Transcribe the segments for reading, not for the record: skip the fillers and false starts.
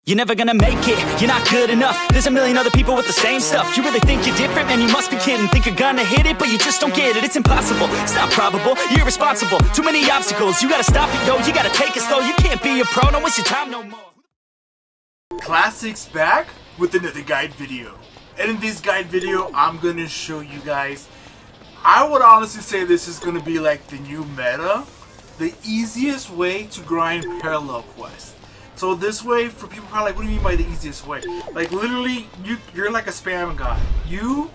You're never gonna make it, you're not good enough. There's a million other people with the same stuff. You really think you're different? Man, you must be kidding. Think you're gonna hit it, but you just don't get it. It's impossible, it's not probable, you're irresponsible. Too many obstacles, you gotta stop it, yo. You gotta take it slow, you can't be a pro. Don't waste your time no more. Classics back with another guide video. And in this guide video, I'm gonna show you guys, I would honestly say this is gonna be like the new meta, the easiest way to grind parallel quests. So this way, for people probably like, what do you mean by the easiest way? Like literally, you're like a spam god. You,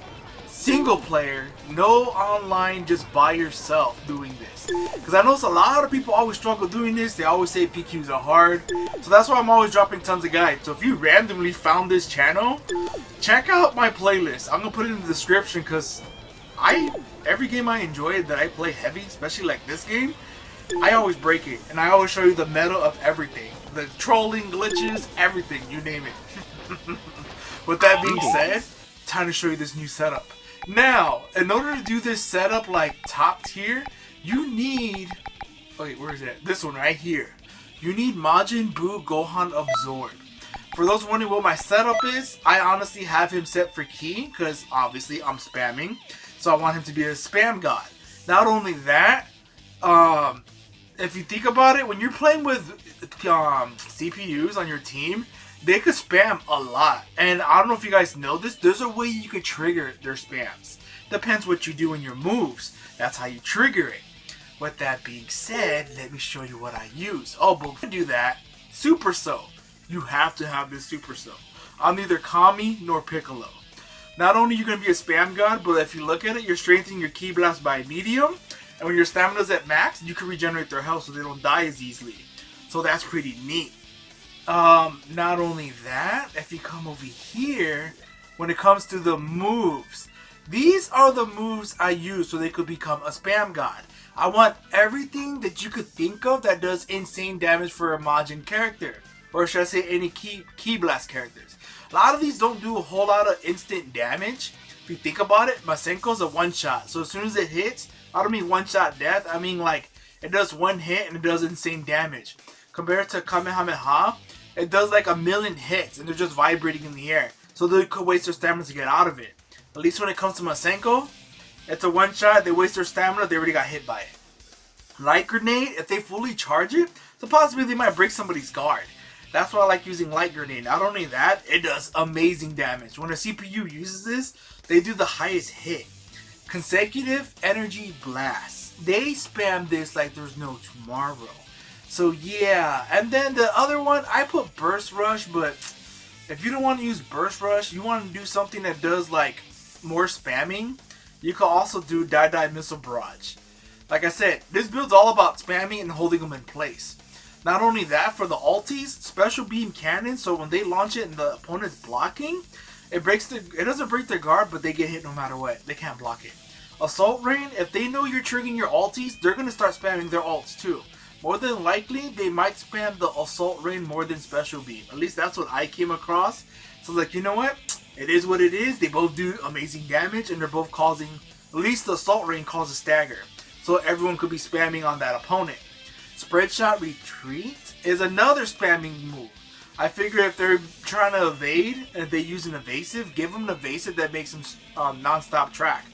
single player, no online, just by yourself doing this. Because I notice a lot of people always struggle doing this. They always say PQs are hard. So that's why I'm always dropping tons of guides. So if you randomly found this channel, check out my playlist. I'm going to put it in the description because every game I enjoy that I play heavy, especially like this game, I always break it. And I always show you the meta of everything. The trolling, glitches, everything, you name it. With that being said, time to show you this new setup. Now, in order to do this setup like top tier, you need, wait, where is it? This one right here. You need Majin Buu Gohan Absorb. For those wondering what my setup is, I honestly have him set for key, because obviously I'm spamming. So I want him to be a spam god. Not only that, if you think about it, when you're playing with CPUs on your team, they could spam a lot. And I don't know if you guys know this, there's a way you could trigger their spams. Depends what you do in your moves. That's how you trigger it. With that being said, let me show you what I use. Oh, but before I do that, Super Soul. You have to have this Super Soul. I'm neither Kami nor Piccolo. Not only are you going to be a spam god, but if you look at it, you're strengthening your Ki Blast by medium. And when your stamina's at max, you can regenerate their health so they don't die as easily. So that's pretty neat. Not only that, if you come over here, when it comes to the moves, these are the moves I use so they could become a spam god. I want everything that you could think of that does insane damage for a Majin character. Or should I say any Ki Blast characters. A lot of these don't do a whole lot of instant damage. If you think about it, Masenko's a one-shot. So as soon as it hits, I don't mean one-shot death. I mean like, it does one hit and it does insane damage. Compared to Kamehameha, it does like 1,000,000 hits and they're just vibrating in the air. So they could waste their stamina to get out of it. At least when it comes to Masenko, it's a one-shot, they waste their stamina, they already got hit by it. Light Grenade, if they fully charge it, it's a possibility they might break somebody's guard. That's why I like using Light Grenade. Not only that, it does amazing damage. When a CPU uses this, they do the highest hit. Consecutive Energy Blast. They spam this like there's no tomorrow. So yeah, and then the other one, I put Burst Rush, but if you don't want to use Burst Rush, you want to do something that does like more spamming, you can also do Die Missile Barrage. Like I said, this build's all about spamming and holding them in place. Not only that, for the ultis, Special Beam Cannon, so when they launch it and the opponent's blocking, it doesn't break their guard, but they get hit no matter what. They can't block it. Assault Rain, if they know you're triggering your ultis, they're going to start spamming their ults too. More than likely, they might spam the Assault Rain more than Special Beam. At least that's what I came across. So like, you know what? It is what it is. They both do amazing damage and they're both causing, at least the Assault Rain causes stagger. So everyone could be spamming on that opponent. Spread Shot Retreat is another spamming move. I figure if they're trying to evade and they use an evasive, give them an evasive that makes them non-stop track.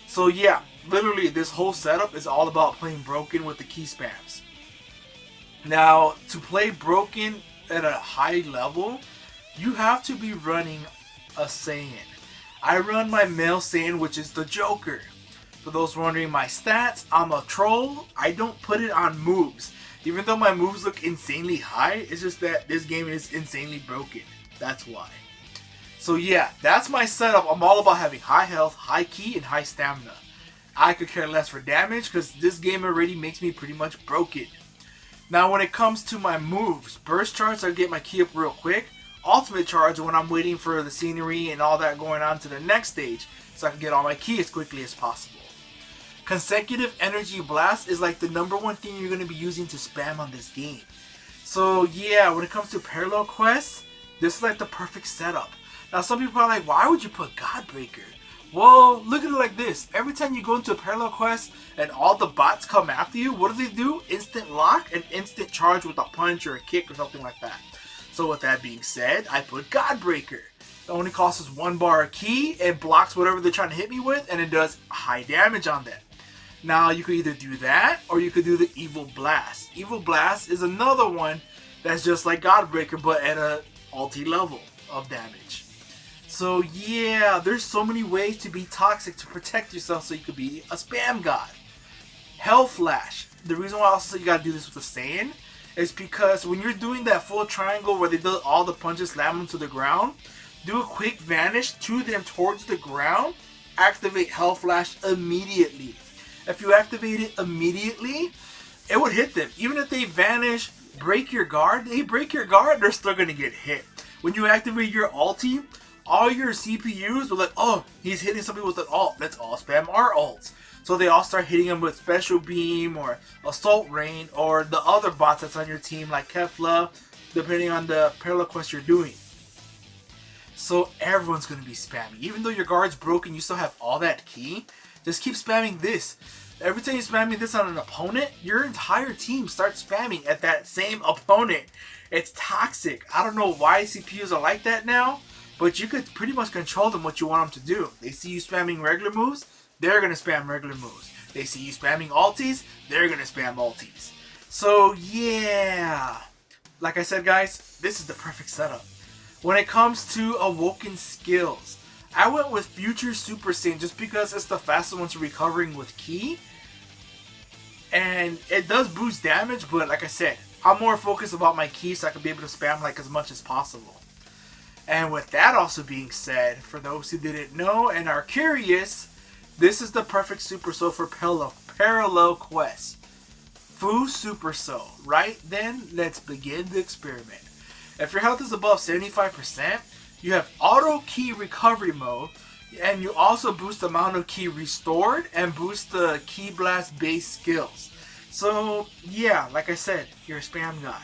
So yeah, literally this whole setup is all about playing broken with the key spams. Now, to play broken at a high level, you have to be running a Saiyan. I run my male Saiyan, which is the Joker. For those wondering my stats, I'm a troll. I don't put it on moves. Even though my moves look insanely high, it's just that this game is insanely broken. That's why. So yeah, that's my setup. I'm all about having high health, high ki, and high stamina. I could care less for damage because this game already makes me pretty much broken. Now when it comes to my moves, Burst Charge, I get my ki up real quick. Ultimate Charge when I'm waiting for the scenery and all that going on to the next stage so I can get all my ki as quickly as possible. Consecutive Energy Blast is like the #1 thing you're going to be using to spam on this game. So yeah, when it comes to parallel quests, this is like the perfect setup. Now some people are like, why would you put Godbreaker? Well, look at it like this. Every time you go into a parallel quest and all the bots come after you, what do? Instant lock and instant charge with a punch or a kick or something like that. So So with that being said, I put Godbreaker. It only costs us 1 bar of ki, it blocks whatever they're trying to hit me with, and it does high damage on them. Now you could either do that, or you could do the Evil Blast. Evil Blast is another one that's just like Godbreaker, but at a ulti level of damage. So yeah, there's so many ways to be toxic to protect yourself so you could be a spam god. Hell Flash. The reason why I also say you gotta do this with a Saiyan is because when you're doing that full triangle where they do all the punches slam them to the ground, do a quick vanish to them towards the ground, activate Hell Flash immediately. If you activate it immediately, it would hit them. Even if they vanish, break your guard, they're still gonna get hit. When you activate your ulti, all your CPUs were like, oh, he's hitting somebody with an ult, let's all spam our ults. So they all start hitting him with Special Beam or Assault Rain or the other bots that's on your team like Kefla, depending on the parallel quest you're doing. So everyone's going to be spamming. Even though your guard's broken, you still have all that ki. Just keep spamming this. Every time you're spamming this on an opponent, your entire team starts spamming at that same opponent. It's toxic. I don't know why CPUs are like that now, but you could pretty much control them what you want them to do. They see you spamming regular moves, they're going to spam regular moves. They see you spamming ultis, they're going to spam ultis. So yeah, like I said guys, this is the perfect setup. When it comes to awoken skills, I went with Future Super Saiyan just because it's the fastest one to recovering with ki. And it does boost damage, but like I said, I'm more focused about my ki so I can be able to spam like as much as possible. And with that also being said, for those who didn't know and are curious, this is the perfect Super Soul for parallel quests. Fu Super Soul. Right then, let's begin the experiment. If your health is above 75%, you have auto ki recovery mode, and you also boost the amount of ki restored and boost the ki blast base skills. So yeah, like I said, you're a spam god.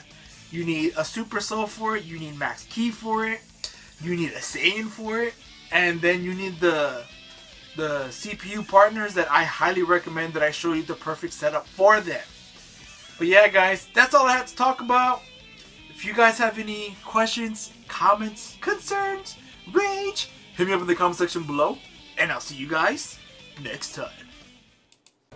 You need a Super Soul for it, you need max ki for it, you need a Saiyan for it, and then you need the CPU partners that I highly recommend that I show you the perfect setup for them. But yeah guys, that's all I had to talk about. If you guys have any questions, comments, concerns, rage, hit me up in the comment section below, and I'll see you guys next time.